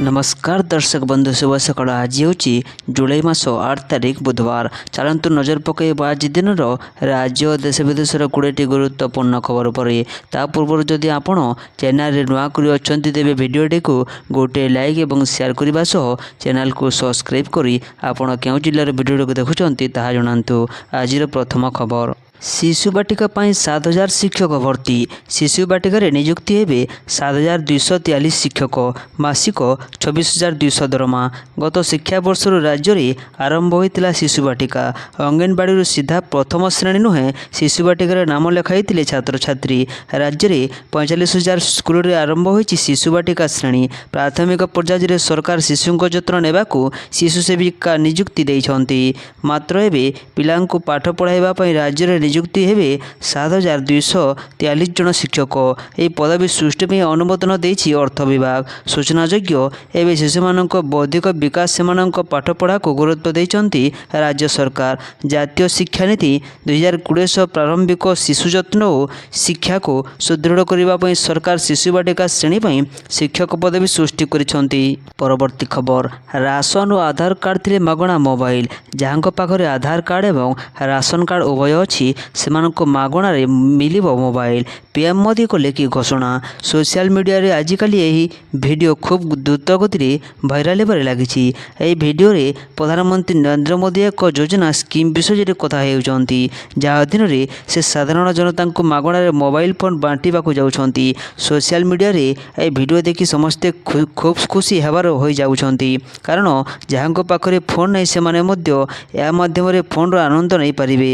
नमस्कार दर्शक बंधु शुभ सकाल। आज हूँ जुलाई मास 8 तारिख बुधवार। चलतु नजर पकड़ आज दिन राज्य और देश विदेशर 20टी गुरुत्वपूर्ण खबर पर। ता पूर्व जदि आपण चैनल नुआक अच्छा तेज भिडटी को गोटे लाइक और शेयर करने सह चैनल को सब्सक्राइब करी आपण क्यों जिलार भिडियो को देखुंत ताहा जणातु। आज प्रथम खबर, शिशु बाटिका 7000 शिक्षक भर्ती। शिशु बाटिकार नियुक्ति हेबे 7243 शिक्षक, मासिक 26200 दरमा। गत शिक्षा वर्ष राज्य में आरंभ होता शिशु बाटिका। अंगनवाड़ी सीधा प्रथम श्रेणी नुहे शिशु बाटिकार नाम लेखाई छात्र छात्री। राज्य में 45000 स्कूल में आरंभ हो शिशु बाटिका श्रेणी। प्राथमिक पर्यायर सरकार शिशु जत्न ने शिशु सेविका नियुक्ति देइछन्ति। मात्र एवं पिलांकु पाठ पढ़ाइबा राज्य में नियुक्ति हेबे 7243 जन शिक्षक। यह पदवी सृष्टि में अनुमोदन देछि अर्थ विभाग। सूचनायोग्य एवं शिशु मानक बौद्धिक विकास से पाठपढ़ा को गुरुत्व देइछन्ति राज्य सरकार। जातीय शिक्षा नीति 2020 प्रारंभिक शिशु जत्न और शिक्षा को सुदृढ़ करने सरकार शिशु बाटिका श्रेणी पर शिक्षक पदवी सृष्टि करिछन्ति। परवर्ती खबर, राशन और आधार कार्ड थिले मागणा मोबाइल। जहां पाखरे आधार कार्ड एवं राशन कार्ड उभय अच्छी सेमानक मागणारे मिलिबो मोबाइल। पीएम मोदी कले कि घोषणा। सोशल मीडिया रे आजिकल यही वीडियो खूब द्रुत गति भाइराल होबार लागिछि। एही वीडियो रे प्रधानमंत्री नरेंद्र मोदी एक योजना स्कीम विषय में कथा हेउछन्ति, जहा अधीन रे से साधारण जनता को मागणारे मोबाइल फोन बांटिबाकू जाउछन्ति। सोशल मीडिया रे एही वीडियो देखि समस्ते खूब खुशी हेबार होई जाउछन्ति, कारण जहां पाखरे फोन नहीं सेमाने मध्य या माध्यम रे फोन रो आनंद नहीं पारिबे।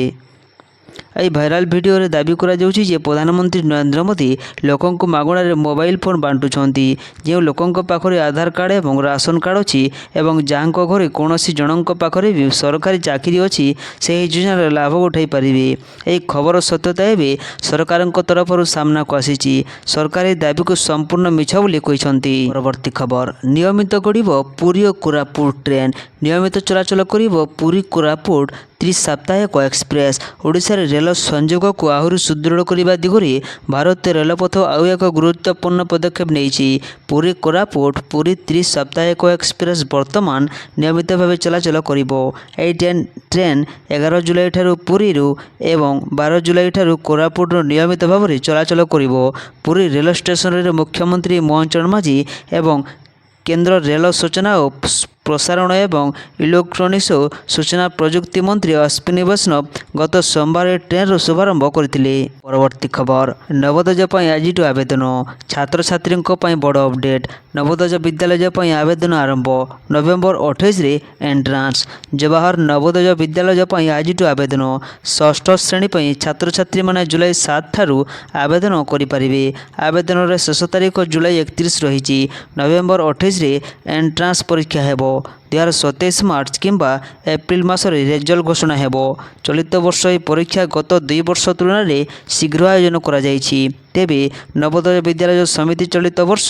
यह भाइराल भिडियो रे दाबी करा जाउछि जे प्रधानमंत्री नरेंद्र मोदी लोकों को मागणारे मोबाइल फोन बांटुछन्ति। जो लोकों पाखरे आधार कार्ड एवं राशन कार्ड अछि एवं जहां घरे कोनोसी जनक पाखरे भी सरकारी चाकरी अछि से योजनार लाभ उठाई पारिबे। यह खबर सत्यता एवं सरकार तरफ सामना को आसीछि। सरकार दाबी को संपूर्ण मिछ बोली कहिसन्ति। परवर्ती खबर, नियमित गड़िबो पुरी और कोरापुट ट्रेन। नियमित चलाचल करिबो पुरी कोरापुट त्रिसाप्ताहिक एक्सप्रेस। ओडिशा रे रेल संयोग को आहरी सुदृढ़ करने दिगरे भारतीय रेलपथ आउ एक गुरुत्वपूर्ण पदक्षेप नहीं। पुरी कोरापुट पुरी त्रिसाप्ताहिक एक्सप्रेस वर्तमान नियमित भाव चलाचल करिबो। एही ट्रेन 11 जुलाई ठारू पुरी एवं 12 जुलाई ठारू कोरापुट नियमित भाव में चलाचल करिबो। पुरी रेल स्टेशन रे मुख्यमंत्री मोहन चरण माझी एवं केंद्र रेल सूचना और प्रसारण एवं इलेक्ट्रोनिक्स और सूचना प्रजुक्ति मंत्री अश्विनी वैष्णव गत सोमवार ट्रेन शुभारंभ करथिले। परवर्ती खबर, नवोदय आज आवेदन। छात्र छात्री बड़ अपडेट। नवोदय विद्यालय आवेदन आरंभ। नवेम्बर 28 रे एंट्रांस। जवाहर नवोदय विद्यालय आज आवेदन। षष्ठ श्रेणी छात्र छात्री माने जुलाई 7 ठारू आवेदन करें। आवेदन शेष तारीख जुलाई 31 रही। नवेम्बर 28 रे एंट्रांस परीक्षा हेबो। 2027 मार्च किंबा एप्रिल मासरे रेजल्ट घोषणा हेबो। चलित वर्ष यह परीक्षा गत 2 वर्ष तुलन में शीघ्र आयोजन करा जायछि। तेबे नवोदय विद्यालय समिति चलित वर्ष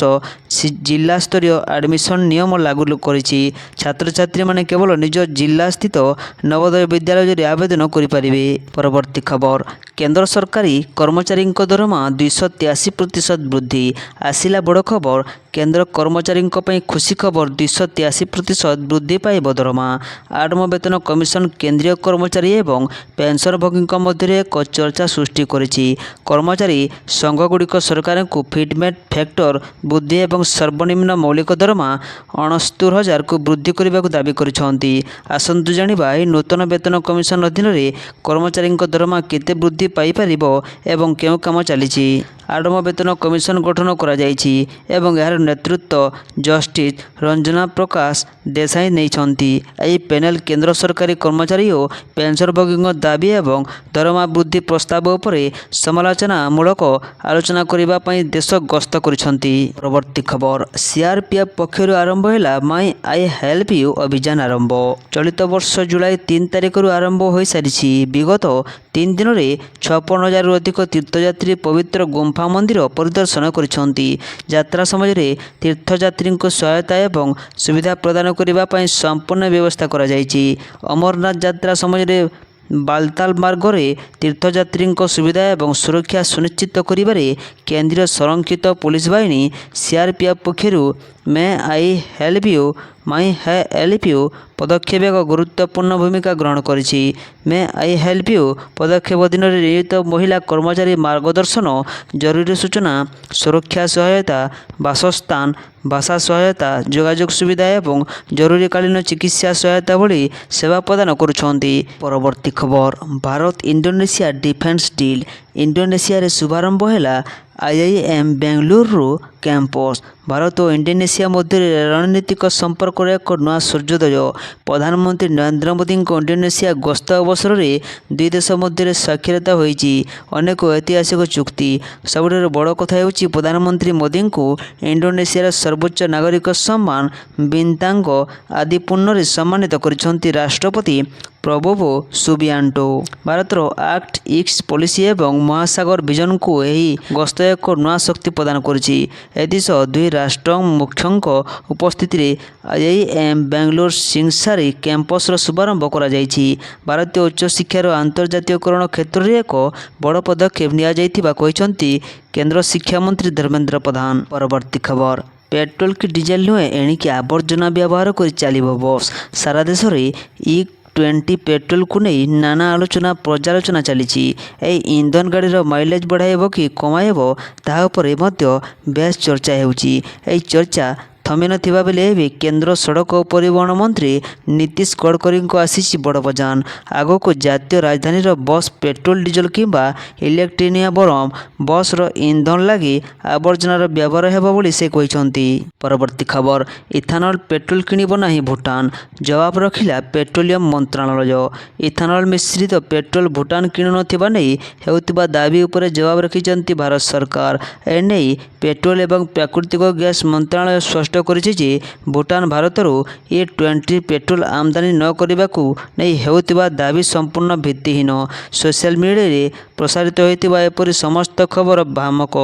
जिला स्तरीय एडमिशन नियम लागू करिछि। छात्र छात्री माने केवल निज जिला स्थित नवोदय विद्यालय रे आवेदन करि पारिबे। परवर्ती खबर, केंद्र सरकारी कर्मचारी दरमा 283% वृद्धि। आसिला बड़ खबर, केंद्र कर्मचारी खुशी खबर 283% वृद्धि पाइब दरमा। 8 वेतन कमिशन केंद्रीय कर्मचारी एवं पेंशनभोगी मध्य एक चर्चा सृष्टि करिछि। कर्मचारी संघगुड़िक सरकार को फिटमेंट फैक्टर वृद्धि और सर्वनिम्न मौलिक दरमा 69,000 को वृद्धि करने को दाबी करिसेंति। आसंतु जानिबा एही नूतन वेतन कमिशन अधीन रे कर्मचारी दरमा केते वृद्धि पाई परिबो एवं केउ काम चलीछि। 8 वेतन कमिशन गठन करा जायछि एवं यार नेतृत्व जस्टिस रंजना प्रकाश देसाई नैछन्ति। एही पैनल केंद्र सरकारी कर्मचारी और पेंशनभोगी दाबी एवं दरमा वृद्धि प्रस्ताव उपरे समालोचना मूलक आलोचना करबा पई देश गस्त करिसन्ति। परवर्ती खबर, सीआरपीएफ पक्षर आरंभ है माई आई हेल्प यू अभियान आरंभ। चलित वर्ष जुलाई 3 तारिख आरंभ हो सारी। विगत 3 दिन में 56,000 अधिक तीर्थयात्री पवित्र गुंफा मंदिर परिदर्शन करिसन्ति। यात्रा समय तीर्थयात्री को सहायता एवं सुविधा प्रदान करने संपूर्ण व्यवस्था करा जायछि। अमरनाथ यात्रा समय बालताल मार्ग में तीर्थयात्री सुविधा और सुरक्षा सुनिश्चित करिबारे केंद्रीय संरक्षित पुलिस बाहिनी सीआरपीएफ पक्षर may I help you my help you ପଦକ୍ଷେପ ଏକ ଗୁରୁତ୍ୱପୂର୍ଣ୍ଣ ଭୂମିକା ଗ୍ରହଣ କରିଛି। ମେ ଆଇ ହେଲ୍ପ ୟୁ ପଦକ୍ଷେପ ଅଧୀନରେ ନିୟୋଜିତ ମହିଳା କର୍ମଚାରୀ ମାର୍ଗଦର୍ଶନ, ଜରୁରୀ ସୂଚନା, ସୁରକ୍ଷା ସହାୟତା, ବାସସ୍ଥାନ, ଭାଷା ସହାୟତା, ଯୋଗାଯୋଗ ସୁବିଧା ଏବଂ ଜରୁରୀକାଳୀନ ଚିକିତ୍ସା ସହାୟତା ଭଳି ସେବା ପ୍ରଦାନ କରୁଛନ୍ତି। ପରବର୍ତ୍ତୀ ଖବର, ଭାରତ ଇଣ୍ଡୋନେସିଆ ଡିଫେନ୍ସ ଡିଲ୍। ଇଣ୍ଡୋନେସିଆରେ ଶୁଭାରମ୍ଭ ହେଲା ଆଇଆଇଏମ୍ ବେଙ୍ଗାଲୁରୁ କ୍ୟାମ୍ପସ୍। ଭାରତ ଓ ଇଣ୍ଡୋନେସିଆ ମଧ୍ୟରେ ରଣନୀତିକ ସମ୍ପର୍କର ଏକ ନୂଆ ସୂର୍ଯ୍ୟୋଦୟ। ପ୍ରଧାନମନ୍ତ୍ରୀ ନରେନ୍ଦ୍ର ମୋଦିଙ୍କ ଇଣ୍ଡୋନେସିଆ ଗସ୍ତ ଅବସରରେ ଦୁଇ ଦେଶ ମଧ୍ୟରେ ସ୍ୱାକ୍ଷରିତ ହୋଇଛି ଅନେକ ଐତିହାସିକ ଚୁକ୍ତି। ସବୁଠାରୁ ବଡ଼ କଥା ହେଉଛି ପ୍ରଧାନମନ୍ତ୍ରୀ ମୋଦିଙ୍କୁ ଇଣ୍ଡୋନେସିଆର ସର୍ବୋଚ୍ଚ ନାଗରିକ ସମ୍ମାନ ବିନ୍ତାଙ୍ଗ ଆଦି ପୂର୍ଣ୍ଣରେ ସମ୍ମାନିତ କରିଛନ୍ତି ରାଷ୍ଟ୍ରପତି ପ୍ରବୋବୋ ସୁବିଆଣ୍ଟୋ। ଭାରତର ଆକ୍ଟ ଇଷ୍ଟ ପଲିସି ଏବଂ ମହାସାଗର ଭିଜନକୁ ଏହି ଗସ୍ତ ଏକ ନୂଆ ଶକ୍ତି ପ୍ରଦାନ କରିଛି। ଏଥିସହ ଦୁଇ ରାଷ୍ଟ୍ର ମୁଖ୍ୟଙ୍କ ଉପସ୍ଥିତିରେ ଆଇଆଇଏମ୍ ବେଙ୍ଗାଲୁରୁ ସିଂସାରୀ କ୍ୟାମ୍ପସର ଶୁଭାରମ୍ଭ କରାଯାଇଛି। ଭାରତୀୟ ଉଚ୍ଚଶିକ୍ଷାର ଆନ୍ତର୍ଜାତୀୟକରଣ କ୍ଷେତ୍ରରେ ଏକ ବଡ଼ ପଦକ୍ଷେପ ନିଆଯାଇଥିବା କହିଛନ୍ତି କେନ୍ଦ୍ର ଶିକ୍ଷାମନ୍ତ୍ରୀ ଧର୍ମେନ୍ଦ୍ର ପ୍ରଧାନ। ପରବର୍ତ୍ତୀ ଖବର, ପେଟ୍ରୋଲ କି ଡିଜେଲ ନୁହେଁ, ଏଣିକି ଆବର୍ଜନା ବ୍ୟବହାର କରି ଚାଲିବ ବସ୍। ସାରା ଦେଶରେ E20 ପେଟ୍ରୋଲକୁ ନେଇ ନାନା ଆଲୋଚନା ପର୍ଯ୍ୟାଲୋଚନା ଚାଲିଛି। ଏହି ଇନ୍ଧନ ଗାଡ଼ିର ମାଇଲେଜ ବଢ଼ାଇବ କି କମାଇବ ତାହା ଉପରେ ମଧ୍ୟ ବେଶ୍ ଚର୍ଚ୍ଚା ହେଉଛି। ଏହି ଚର୍ଚ୍ଚା ଥମିନଥିବା ବେଳେ ଏବେ କେନ୍ଦ୍ର ସଡ଼କ ଓ ପରିବହନ ମନ୍ତ୍ରୀ ନୀତିଶ ଗଡ଼କରୀଙ୍କ ଆସିଛି ବଡ଼ ବଜାନ। ଆଗକୁ ଜାତୀୟ ରାଜଧାନୀର ବସ୍ ପେଟ୍ରୋଲ ଡିଜେଲ କିମ୍ବା ଇଲେକ୍ଟ୍ରିକ୍ ବରଂ ବସ୍ର ଇନ୍ଧନ ଲାଗି ଆବର୍ଜନାର ବ୍ୟବହାର ହେବ ବୋଲି ସେ କହିଛନ୍ତି। ପରବର୍ତ୍ତୀ ଖବର, ଇଥାନଲ ପେଟ୍ରୋଲ କିଣିବ ନାହିଁ ଭୁଟାନ, ଜବାବ ରଖିଲା ପେଟ୍ରୋଲିୟମ ମନ୍ତ୍ରଣାଳୟ। ଇଥାନଲ ମିଶ୍ରିତ ପେଟ୍ରୋଲ ଭୁଟାନ କିଣୁନଥିବା ନେଇ ହେଉଥିବା ଦାବି ଉପରେ ଜବାବ ରଖିଛନ୍ତି ଭାରତ ସରକାର। ଏନେଇ ପେଟ୍ରୋଲ ଏବଂ ପ୍ରାକୃତିକ ଗ୍ୟାସ ମନ୍ତ୍ରଣାଳୟ ସ୍ପଷ୍ଟ କରିଛି ଯେ ଭୁଟାନ ଭାରତରୁ E20 ପେଟ୍ରୋଲ ଆମଦାନୀ ନ କରିବାକୁ ନେଇ ହେଉଥିବା ଦାବି ସମ୍ପୂର୍ଣ୍ଣ ଭିତ୍ତିହୀନ। ସୋସିଆଲ ମିଡ଼ିଆରେ ପ୍ରସାରିତ ହୋଇଥିବା ଏପରି ସମସ୍ତ ଖବର ଭ୍ରାମକ।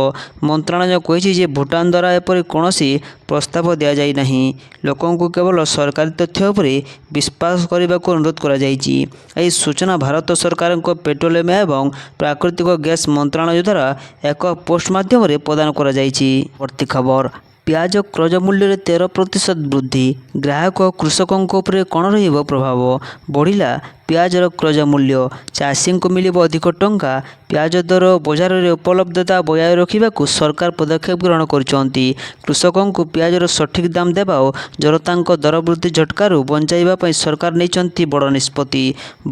ମନ୍ତ୍ରଣାଳୟ କହିଛି ଯେ ଭୁଟାନ ଦ୍ୱାରା ଏପରି କୌଣସି ପ୍ରସ୍ତାବ ଦିଆଯାଇନାହିଁ। ଲୋକଙ୍କୁ କେବଳ ସରକାରୀ ତଥ୍ୟ ଉପରେ ବିଶ୍ୱାସ କରିବାକୁ ଅନୁରୋଧ କରାଯାଇଛି। ଏହି ସୂଚନା ଭାରତ ସରକାରଙ୍କ ପେଟ୍ରୋଲିୟମ ଏବଂ ପ୍ରାକୃତିକ ଗ୍ୟାସ ମନ୍ତ୍ରଣାଳୟ ଦ୍ୱାରା ଏକ ପୋଷ୍ଟ ମାଧ୍ୟମରେ ପ୍ରଦାନ କରାଯାଇଛି। ପରବର୍ତ୍ତୀ ଖବର, ପିଆଜ କ୍ରୟ ମୂଲ୍ୟରେ 13% ବୃଦ୍ଧି। ଗ୍ରାହକ ଓ କୃଷକଙ୍କ ଉପରେ କ'ଣ ରହିବ ପ୍ରଭାବ? ବଢ଼ିଲା ପିଆଜର କ୍ରୟ ମୂଲ୍ୟ, ଚାଷୀଙ୍କୁ ମିଳିବ ଅଧିକ ଟଙ୍କା। ପିଆଜ ଦର ଓ ବଜାରରେ ଉପଲବ୍ଧତା ବଜାୟ ରଖିବାକୁ ସରକାର ପଦକ୍ଷେପ ଗ୍ରହଣ କରିଛନ୍ତି। କୃଷକଙ୍କୁ ପିଆଜର ସଠିକ୍ ଦାମ ଦେବା ଓ ଜନତାଙ୍କ ଦର ବୃଦ୍ଧି ଝଟକାରୁ ବଞ୍ଚାଇବା ପାଇଁ ସରକାର ନେଇଛନ୍ତି ବଡ଼ ନିଷ୍ପତ୍ତି।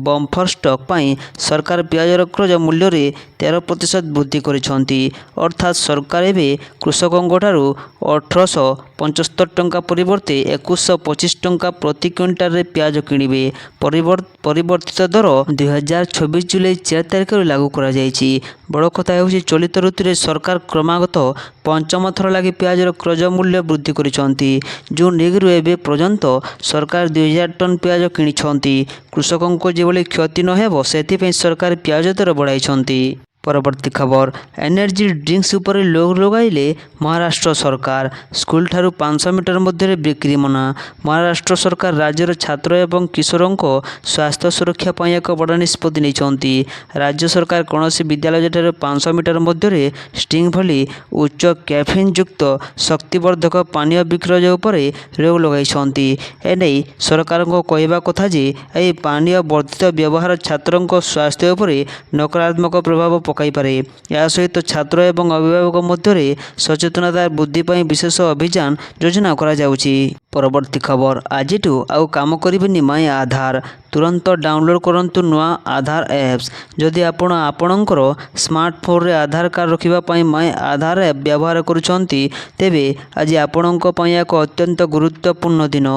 ବମ୍ପର ଷ୍ଟକ୍ ପାଇଁ ସରକାର ପିଆଜର କ୍ରୟ ମୂଲ୍ୟରେ 13% ବୃଦ୍ଧି କରିଛନ୍ତି। ଅର୍ଥାତ୍ ସରକାର ଏବେ କୃଷକଙ୍କଠାରୁ 1875 ଟଙ୍କା ପରିବର୍ତ୍ତେ 2125 ଟଙ୍କା ପ୍ରତି କ୍ୱିଣ୍ଟାଲରେ ପିଆଜ କିଣିବେ। ପରିବର୍ତ୍ତିତ ଦର 2024 ଜୁଲାଇ 4 ତାରିଖରୁ ଲାଗୁ କରାଯାଇଛି। ବଡ଼ କଥା ହେଉଛି ଚଳିତ ଋତୁରେ ସରକାର କ୍ରମାଗତ ପଞ୍ଚମ ଥର ଲାଗି ପିଆଜର କ୍ରୟ ମୂଲ୍ୟ ବୃଦ୍ଧି କରିଛନ୍ତି। ଜୁନ୍ 1ରୁ ଏବେ ପର୍ଯ୍ୟନ୍ତ ସରକାର 2000 ଟନ୍ ପିଆଜ କିଣିଛନ୍ତି। କୃଷକଙ୍କ ଯେଭଳି କ୍ଷତି ନ ହେବ ସେଥିପାଇଁ ସରକାର ପିଆଜ ଦର ବଢ଼ାଇଛନ୍ତି। ପରବର୍ତ୍ତୀ ଖବର, ଏନର୍ଜି ଡ୍ରିଙ୍କ୍ସ ଉପରେ ଲୋକ ଲଗାଇଲେ ମହାରାଷ୍ଟ୍ର ସରକାର। ସ୍କୁଲଠାରୁ 500 ମିଟର ମଧ୍ୟରେ ବିକ୍ରି ମନା। ମହାରାଷ୍ଟ୍ର ସରକାର ରାଜ୍ୟର ଛାତ୍ର ଏବଂ କିଶୋରଙ୍କ ସ୍ୱାସ୍ଥ୍ୟ ସୁରକ୍ଷା ପାଇଁ ଏକ ବଡ଼ ନିଷ୍ପତ୍ତି ନେଇଛନ୍ତି। ରାଜ୍ୟ ସରକାର କୌଣସି ବିଦ୍ୟାଳୟଠାରୁ 500 ମିଟର ମଧ୍ୟରେ ଷ୍ଟିଂ ଭଳି ଉଚ୍ଚ କ୍ୟାଫିନ୍ ଯୁକ୍ତ ଶକ୍ତିବର୍ଦ୍ଧକ ପାନୀୟ ବିକ୍ରୟ ଉପରେ ରୋକ ଲଗାଇଛନ୍ତି। ଏନେଇ ସରକାରଙ୍କ କହିବା କଥା ଯେ ଏହି ପାନୀୟ ବର୍ଦ୍ଧିତ ବ୍ୟବହାର ଛାତ୍ରଙ୍କ ସ୍ୱାସ୍ଥ୍ୟ ଉପରେ ନକାରାତ୍ମକ ପ୍ରଭାବ ପକାଇପାରେ। ଏହା ସହିତ ଛାତ୍ର ଏବଂ ଅଭିଭାବକ ମଧ୍ୟରେ ସଚେତନତା ବୃଦ୍ଧି ପାଇଁ ବିଶେଷ ଅଭିଯାନ ଯୋଜନା କରାଯାଉଛି। ପରବର୍ତ୍ତୀ ଖବର, ଆଜିଠୁ ଆଉ କାମ କରିବେନି ମାଇ ଆଧାର। ତୁରନ୍ତ ଡାଉନଲୋଡ୍ କରନ୍ତୁ ନୂଆ ଆଧାର ଆପ୍ସ। ଯଦି ଆପଣ ଆପଣଙ୍କର ସ୍ମାର୍ଟଫୋନରେ ଆଧାର କାର୍ଡ଼ ରଖିବା ପାଇଁ ମାଇ ଆଧାର ଆପ୍ ବ୍ୟବହାର କରୁଛନ୍ତି, ତେବେ ଆଜି ଆପଣଙ୍କ ପାଇଁ ଏକ ଅତ୍ୟନ୍ତ ଗୁରୁତ୍ୱପୂର୍ଣ୍ଣ ଦିନ।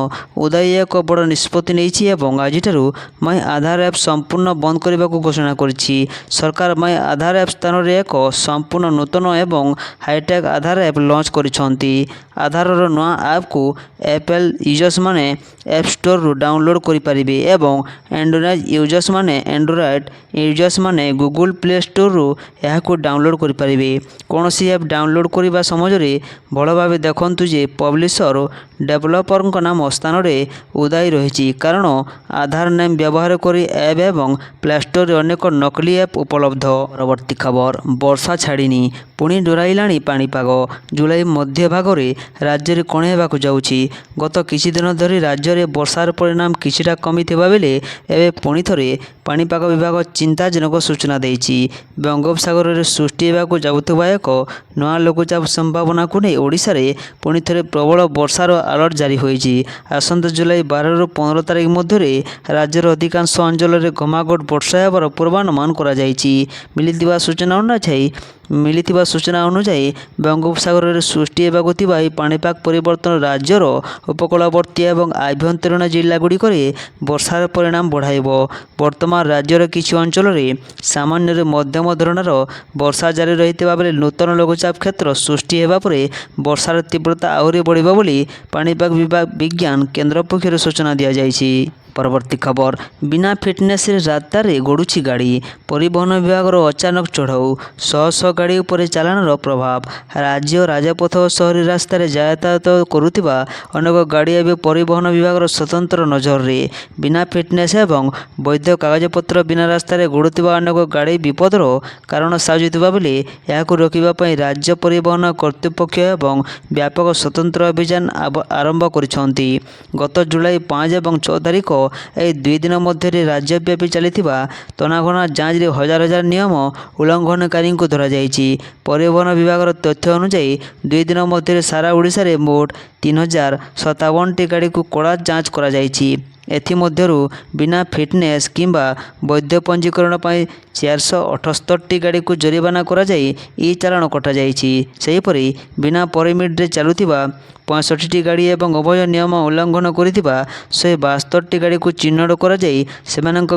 ଉଦୟ ଏକ ବଡ଼ ନିଷ୍ପତ୍ତି ନେଇଛି ଏବଂ ଆଜିଠାରୁ ମାଇ ଆଧାର ଆପ୍ ସମ୍ପୂର୍ଣ୍ଣ ବନ୍ଦ କରିବାକୁ ଘୋଷଣା କରିଛି। ସରକାର ମାଇ ଆଧାର ଆପ୍ ସ୍ଥାନରେ ଏକ ସମ୍ପୂର୍ଣ୍ଣ ନୂତନ ଏବଂ ହାଇଟେକ୍ ଆଧାର ଆପ୍ ଲଞ୍ଚ କରିଛନ୍ତି। ଆଧାରର ନୂଆ ଆପ୍କୁ ଆପଲ୍ ୟୁଜର୍ସମାନେ ଆପ୍ ଷ୍ଟୋରରୁ ଡାଉନଲୋଡ୍ କରିପାରିବେ ଏବଂ ଆଣ୍ଡ୍ରଏଡ୍ ୟୁଜର୍ସମାନେ ଗୁଗଲ ପ୍ଲେ ଷ୍ଟୋରରୁ ଏହାକୁ ଡାଉନଲୋଡ୍ କରିପାରିବେ। କୌଣସି ଆପ୍ ଡାଉନଲୋଡ୍ କରିବା ସମୟରେ ଭଲ ଭାବେ ଦେଖନ୍ତୁ ଯେ ପବ୍ଲିଶର ଓ ଡେଭଲପରଙ୍କ ନାମ ସ୍ଥାନରେ ଉଦାଇ ରହିଛି, କାରଣ ଆଧାର ନେମ୍ ବ୍ୟବହାର କରି ଆପ୍ ଏବଂ ପ୍ଲେ ଷ୍ଟୋରରେ ଅନେକ ନକଲି ଆପ୍ ଉପଲବ୍ଧ। ପରବର୍ତ୍ତୀ ଖବର ବର୍ଷା ଛାଡ଼ିନି ପୁଣି ଡରାଇଲାଣି ପାଣିପାଗ। ଜୁଲାଇ ମଧ୍ୟଭାଗରେ ରାଜ୍ୟରେ କଣ ହେବାକୁ ଯାଉଛି? ଗତ କିଛି ଦିନ ଧରି ରାଜ୍ୟରେ ବର୍ଷାର ପରିମାଣ କିଛିଟା କମିଥିବା ବେଳେ ଏବେ ପୁଣି ଥରେ ପାଣିପାଗ ବିଭାଗ ଚିନ୍ତାଜନକ ସୂଚନା ଦେଇଛି। ବଙ୍ଗୋପସାଗରରେ ସୃଷ୍ଟି ହେବାକୁ ଯାଉଥିବା ଏକ ନୂଆ ଲଘୁଚାପ ସମ୍ଭାବନାକୁ ନେଇ ଓଡ଼ିଶାରେ ପୁଣି ଥରେ ପ୍ରବଳ ବର୍ଷାର ଆଲର୍ଟ ଜାରି ହୋଇଛି। ଆସନ୍ତା ଜୁଲାଇ 12ରୁ 15 ତାରିଖ ମଧ୍ୟରେ ରାଜ୍ୟର ଅଧିକାଂଶ ଅଞ୍ଚଳରେ ଘମାଘୋଟ ବର୍ଷା ହେବାର ପୂର୍ବାନୁମାନ କରାଯାଇଛି। ମିଳିଥିବା ସୂଚନା ଅନୁଯାୟୀ ବଙ୍ଗୋପସାଗରରେ ସୃଷ୍ଟି ହେବାକୁ ଥିବା ଏହି ପାଣିପାଗ ପରିବର୍ତ୍ତନ ରାଜ୍ୟର ଉପକୂଳବର୍ତ୍ତୀ ଏବଂ ଆଭ୍ୟନ୍ତରୀଣ ଜିଲ୍ଲାଗୁଡ଼ିକରେ ବର୍ଷାର ପରିମାଣ ବଢ଼ାଇବ। ବର୍ତ୍ତମାନ ରାଜ୍ୟର କିଛି ଅଞ୍ଚଳରେ ସାମାନ୍ୟରୁ ମଧ୍ୟମ ଧରଣର ବର୍ଷା ଜାରି ରହିଥିବା ବେଳେ ନୂତନ ଲଘୁଚାପ କ୍ଷେତ୍ର ସୃଷ୍ଟି ହେବା ପରେ ବର୍ଷାର ତୀବ୍ରତା ଆହୁରି ବଢ଼ିବ ବୋଲି ପାଣିପାଗ ବିଜ୍ଞାନ କେନ୍ଦ୍ର ପକ୍ଷରୁ ସୂଚନା ଦିଆଯାଇଛି। ପରବର୍ତ୍ତୀ ଖବର ବିନା ଫିଟନେସରେ ରାସ୍ତାରେ ଗଡ଼ୁଛି ଗାଡ଼ି। ପରିବହନ ବିଭାଗର ଅଚାନକ ଚଢ଼ଉ ଶହ ଶହ ଗାଡ଼ି ଉପରେ ଚାଲାଣର ପ୍ରଭାବ। ରାଜ୍ୟ ରାଜପଥ ଓ ସହରୀ ରାସ୍ତାରେ ଯାତାୟାତ କରୁଥିବା ଅନେକ ଗାଡ଼ି ଏବେ ପରିବହନ ବିଭାଗର ସ୍ୱତନ୍ତ୍ର ନଜରରେ। ବିନା ଫିଟନେସ ଏବଂ ବୈଧ କାଗଜପତ୍ର ବିନା ରାସ୍ତାରେ ଗଡ଼ୁଥିବା ଅନେକ ଗାଡ଼ି ବିପଦର କାରଣ ସାଜୁଥିବା ବେଳେ ଏହାକୁ ରୋକିବା ପାଇଁ ରାଜ୍ୟ ପରିବହନ କର୍ତ୍ତୃପକ୍ଷ ଏବଂ ବ୍ୟାପକ ସ୍ୱତନ୍ତ୍ର ଅଭିଯାନ ଆରମ୍ଭ କରିଛନ୍ତି। ଗତ ଜୁଲାଇ 5 ଏବଂ 6 ତାରିଖ ଏହି 2 ଦିନ ମଧ୍ୟରେ ରାଜ୍ୟବ୍ୟାପୀ ଚାଲିଥିବା ତନାଘନା ଯାଞ୍ଚରେ ହଜାର ହଜାର ନିୟମ ଉଲ୍ଲଂଘନକାରୀଙ୍କୁ ଧରାଯାଇଛି। ପରିବହନ ବିଭାଗର ତଥ୍ୟ ଅନୁଯାୟୀ 2 ଦିନ ମଧ୍ୟରେ ସାରା ଓଡ଼ିଶାରେ ମୋଟ 3057ଟି ଗାଡ଼ିକୁ କଡ଼ା ଯାଞ୍ଚ କରାଯାଇଛି। ଏଥିମଧ୍ୟରୁ ବିନା ଫିଟନେସ୍ କିମ୍ବା ବୈଧ ପଞ୍ଜୀକରଣ ପାଇଁ 478ଟି ଗାଡ଼ିକୁ ଜରିମାନା କରାଯାଇ ଇ-ଚାଲାଣ କଟାଯାଇଛି। ସେହିପରି ବିନା ପରମିଟ୍ରେ ଚାଲୁଥିବା 65ଟି ଗାଡ଼ି ଏବଂ ଉଭୟ ନିୟମ ଉଲ୍ଲଂଘନ କରିଥିବା 172ଟି ଗାଡ଼ିକୁ ଚିହ୍ନଟ କରାଯାଇ ସେମାନଙ୍କ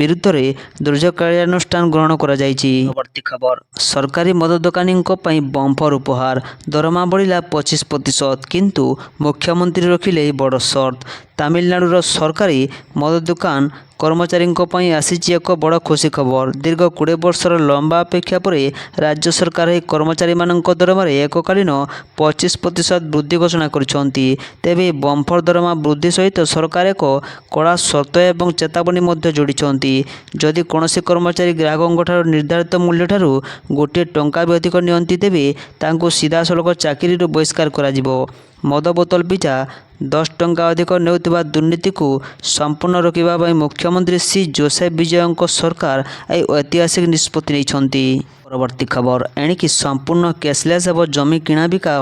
ବିରୁଦ୍ଧରେ ଦୃଢ଼ କାର୍ଯ୍ୟାନୁଷ୍ଠାନ ଗ୍ରହଣ କରାଯାଇଛି। ପରବର୍ତ୍ତୀ ଖବର ସରକାରୀ ମଦ ଦୋକାନୀଙ୍କ ପାଇଁ ବମ୍ପର ଉପହାର। ଦରମା ବଢ଼ିଲା 25%, କିନ୍ତୁ ମୁଖ୍ୟମନ୍ତ୍ରୀ ରଖିଲେ ବଡ଼ ସର୍ତ୍ତ। ତାମିଲନାଡୁର ସରକାରୀ ମଦ ଦୋକାନ କର୍ମଚାରୀଙ୍କ ପାଇଁ ଆସିଛି ଏକ ବଡ଼ ଖୁସି ଖବର। ଦୀର୍ଘ 20 ବର୍ଷର ଲମ୍ବା ଅପେକ୍ଷା ପରେ ରାଜ୍ୟ ସରକାର ଏହି କର୍ମଚାରୀମାନଙ୍କ ଦରମାରେ ଏକକାଳୀନ 25% ବୃଦ୍ଧି ଘୋଷଣା କରିଛନ୍ତି। ତେବେ ଏହି ବମ୍ପର ଦରମା ବୃଦ୍ଧି ସହିତ ସରକାର ଏକ କଡ଼ା ସର୍ତ୍ତ ଏବଂ ଚେତାବନୀ ମଧ୍ୟ ଯୋଡ଼ିଛନ୍ତି। ଯଦି କୌଣସି କର୍ମଚାରୀ ଗ୍ରାହକଙ୍କଠାରୁ ନିର୍ଦ୍ଧାରିତ ମୂଲ୍ୟଠାରୁ ଗୋଟିଏ ଟଙ୍କା ବି ଅଧିକ ନିଅନ୍ତି ତେବେ ତାଙ୍କୁ ସିଧାସଳଖ ଚାକିରିରୁ ବହିଷ୍କାର କରାଯିବ। ମଦ ବୋତଲ ପିଛା 10 ଟଙ୍କା ଅଧିକ ନେଉଥିବା ଦୁର୍ନୀତିକୁ ସମ୍ପୂର୍ଣ୍ଣ ରୋକିବା ପାଇଁ ମୁଖ୍ୟମନ୍ତ୍ରୀ ଶ୍ରୀ ଜୋସେଫ ବିଜୟଙ୍କ ସରକାର ଏହି ଐତିହାସିକ ନିଷ୍ପତ୍ତି ନେଇଛନ୍ତି। ପରବର୍ତ୍ତୀ ଖବର ଏଣିକି ସମ୍ପୂର୍ଣ୍ଣ କ୍ୟାସଲେସ୍ ହେବ ଜମି କିଣାବିକା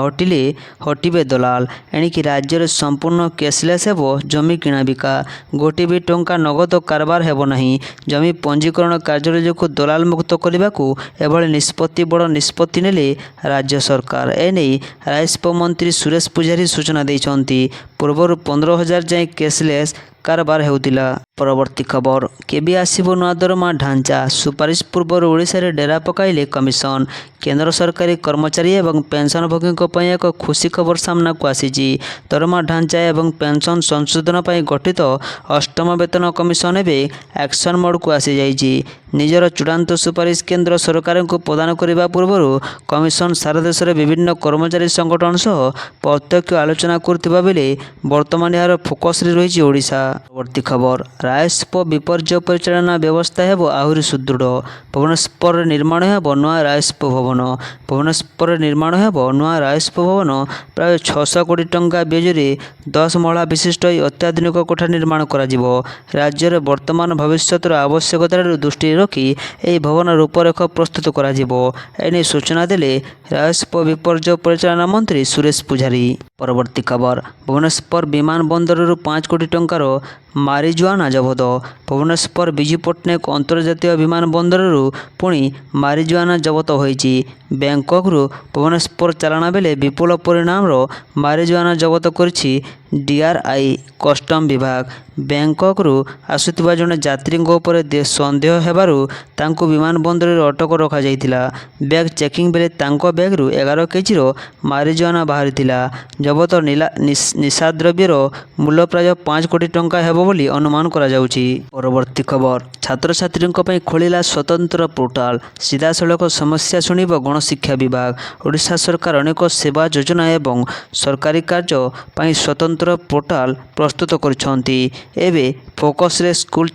ହଟିବେ ଦଲାଲ। ଏଣିକି ରାଜ୍ୟରେ ସମ୍ପୂର୍ଣ୍ଣ କ୍ୟାସଲେସ୍ ହେବ ଜମି କିଣାବିକା। ଗୋଟିଏ ବି ଟଙ୍କା ନଗଦ କାରବାର ହେବ ନାହିଁ। ଜମି ପଞ୍ଜୀକରଣ କାର୍ଯ୍ୟକୁ ଦଲାଲ ମୁକ୍ତ କରିବାକୁ ଏଭଳି ବଡ଼ ନିଷ୍ପତ୍ତି ନେଲେ ରାଜ୍ୟ ସରକାର। ଏନେଇ ରାଜସ୍ୱ ମନ୍ତ୍ରୀ ସୁରେଶ ପୂଜାରୀ ସୂଚନା ଦେଇଛନ୍ତି। ପୂର୍ବରୁ 15,000 ଯାଏଁ କ୍ୟାସଲେସ୍ କାରବାର ହେଉଥିଲା। ପରବର୍ତ୍ତୀ ଖବର କେବେ ଆସିବ ନୂଆ ଦରମା ଢାଞ୍ଚା? ସୁପାରିଶ ପୂର୍ବରୁ ଓଡ଼ିଶାରେ ଡେରା ପକାଇଲେ କମିଶନ। କେନ୍ଦ୍ର ସରକାରୀ କର୍ମଚାରୀ ଏବଂ ପେନ୍ସନଭୋଗୀଙ୍କ ପାଇଁ ଏକ ଖୁସି ଖବର ସାମ୍ନାକୁ ଆସିଛି। ଦରମା ଢାଞ୍ଚା ଏବଂ ପେନ୍ସନ ସଂଶୋଧନ ପାଇଁ ଗଠିତ 8ମ ବେତନ କମିଶନ ଏବେ ଆକ୍ସନ ମୋଡକୁ ଆସିଯାଇଛି। ନିଜର ଚୂଡ଼ାନ୍ତ ସୁପାରିଶ କେନ୍ଦ୍ର ସରକାରଙ୍କୁ ପ୍ରଦାନ କରିବା ପୂର୍ବରୁ କମିଶନ ସାରା ଦେଶର ବିଭିନ୍ନ କର୍ମଚାରୀ ସଂଗଠନ ସହ ପ୍ରତ୍ୟକ୍ଷ ଆଲୋଚନା କରୁଥିବା ବେଳେ ବର୍ତ୍ତମାନ ଏହାର ଫୋକସରେ ରହିଛି ଓଡ଼ିଶା। ପରବର୍ତ୍ତୀ ଖବର ରାଜସ୍ୱ ବିପର୍ଯ୍ୟୟ ପରିଚାଳନା ବ୍ୟବସ୍ଥା ହେବ ଆହୁରି ସୁଦୃଢ଼। ଭୁବନେଶ୍ୱରରେ ନିର୍ମାଣ ହେବ ନୂଆ ରାଜସ୍ୱ ଭବନ। ପ୍ରାୟ 600 କୋଟି ଟଙ୍କା ବ୍ୟୟରେ 10 ମହଲା ବିଶିଷ୍ଟ ଏହି ଅତ୍ୟାଧୁନିକ କୋଠା ନିର୍ମାଣ କରାଯିବ। ରାଜ୍ୟର ବର୍ତ୍ତମାନ ଭବିଷ୍ୟତର ଆବଶ୍ୟକତାକୁ ଦୃଷ୍ଟିରେ ରଖି ଏହି ଭବନ ରୂପରେଖ ପ୍ରସ୍ତୁତ କରାଯିବ। ଏନେଇ ସୂଚନା ଦେଲେ ରାଜସ୍ୱ ବିପର୍ଯ୍ୟୟ ପରିଚାଳନା ମନ୍ତ୍ରୀ ସୁରେଶ ପୂଜାରୀ। ପରବର୍ତ୍ତୀ ଖବର ଭୁବନେଶ୍ୱର ବିମାନ ବନ୍ଦରରୁ 5 କୋଟି ଟଙ୍କାର ମାରିଜୁଆନା ଜବତ। ଭୁବନେଶ୍ୱର ବିଜୁ ପଟ୍ଟନାୟକ ଅନ୍ତର୍ଜାତୀୟ ବିମାନ ବନ୍ଦରରୁ ପୁଣି ମାରିଜୁଆନା ଜବତ ହୋଇଛି। ବ୍ୟାଙ୍କକ୍ରୁ ଭୁବନେଶ୍ୱର ଚାଲାଣ ବେଳେ ବିପୁଳ ପରିମାଣର ମାରିଜୁଆନା ଜବତ କରିଛି DRI କଷ୍ଟମ ବିଭାଗ। ବ୍ୟାଙ୍କକ୍ରୁ ଆସୁଥିବା ଜଣେ ଯାତ୍ରୀଙ୍କ ଉପରେ ସନ୍ଦେହ ହେବାରୁ ତାଙ୍କୁ ବିମାନ ବନ୍ଦରରେ ଅଟକ ରଖାଯାଇଥିଲା। ବ୍ୟାଗ୍ ଚେକିଂ ବେଳେ ତାଙ୍କ ବ୍ୟାଗରୁ 11 କେଜିର ମାରିଜୁଆନା ବାହାରିଥିଲା। ଜବତ ନିଶାଦ୍ରବ୍ୟର ମୂଲ୍ୟ ପ୍ରାୟ 5 କୋଟି ଟଙ୍କା ହେବ ବୋଲି ଅନୁମାନ କରାଯାଉଛି। ପରବର୍ତ୍ତୀ ଖବର ଛାତ୍ରଛାତ୍ରୀଙ୍କ ପାଇଁ ଖୋଲିଲା ସ୍ୱତନ୍ତ୍ର ପୋର୍ଟାଲ। ସିଧାସଳଖ ସମସ୍ୟା ଶୁଣିବ ଗଣଶିକ୍ଷା ବିଭାଗ। ଓଡ଼ିଶା ସରକାର ଅନେକ ସେବା ଯୋଜନା ଏବଂ ସରକାରୀ କାର୍ଯ୍ୟ ପାଇଁ ସ୍ୱତନ୍ତ୍ର ପୋର୍ଟାଲ ପ୍ରସ୍ତୁତ କରିଛନ୍ତି। ଏବେ ଫୋକସ୍ରେ ସ୍କୁଲ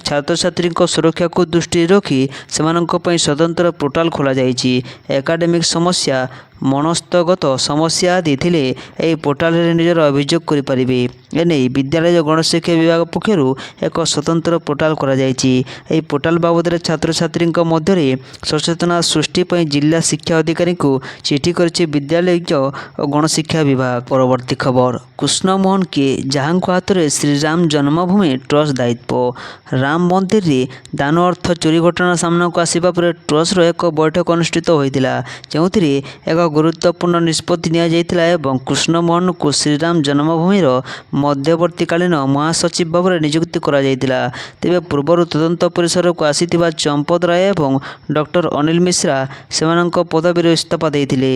ଛାତ୍ରଛାତ୍ରୀଙ୍କ ସୁରକ୍ଷାକୁ ଦୃଷ୍ଟିରେ ରଖି ସେମାନଙ୍କ ପାଇଁ ସ୍ୱତନ୍ତ୍ର ପୋର୍ଟାଲ ଖୋଲାଯାଇଛି। ଏକାଡେମିକ୍ ସମସ୍ୟା, ମନସ୍ତଗତ ସମସ୍ୟା ଆଦି ଥିଲେ ଏହି ପୋର୍ଟାଲରେ ନିଜର ଅଭିଯୋଗ କରିପାରିବେ। ଏନେଇ ବିଦ୍ୟାଳୟ ଗଣଶିକ୍ଷା ବିଭାଗ ପକ୍ଷରୁ ଏକ ସ୍ୱତନ୍ତ୍ର ପୋର୍ଟାଲ କରାଯାଇଛି। ଏହି ପୋର୍ଟାଲ ବାବଦରେ ଛାତ୍ରଛାତ୍ରୀଙ୍କ ମଧ୍ୟରେ ସଚେତନତା ସୃଷ୍ଟି ପାଇଁ ଜିଲ୍ଲା ଶିକ୍ଷା ଅଧିକାରୀଙ୍କୁ ଚିଠି କରିଛି ବିଦ୍ୟାଳୟ ଓ ଗଣଶିକ୍ଷା ବିଭାଗ। ପରବର୍ତ୍ତୀ ଖବର, କୃଷ୍ଣମୋହନ କିଏ, ଯାହାଙ୍କ ହାତରେ ଶ୍ରୀରାମ ଜନ୍ମଭୂମି ଟ୍ରଷ୍ଟ ଦାୟିତ୍ୱ। ରାମ ମନ୍ଦିରରେ ଦାନ ଅର୍ଥ ଚୋରି ଘଟଣା ସାମ୍ନାକୁ ଆସିବା ପରେ ଟ୍ରଷ୍ଟର ଏକ ବୈଠକ ଅନୁଷ୍ଠିତ ହୋଇଥିଲା, ଯେଉଁଥିରେ ଏକ ଗୁରୁତ୍ୱପୂର୍ଣ୍ଣ ନିଷ୍ପତ୍ତି ନିଆଯାଇଥିଲା ଏବଂ କୃଷ୍ଣମୋହନଙ୍କୁ ଶ୍ରୀରାମ ଜନ୍ମଭୂମିର ମଧ୍ୟବର୍ତ୍ତୀକାଳୀନ ମହାସଚିବ ଭାବରେ ନିଯୁକ୍ତି କରାଯାଇଥିଲା। ତେବେ ପୂର୍ବରୁ ତଦନ୍ତ ପରିସରକୁ ଆସିଥିବା ଚମ୍ପତ ରାୟ ଏବଂ ଡକ୍ଟର ଅନିଲ ମିଶ୍ରା ସେମାନଙ୍କ ପଦବୀରୁ ଇସ୍ତଫା ଦେଇଥିଲେ।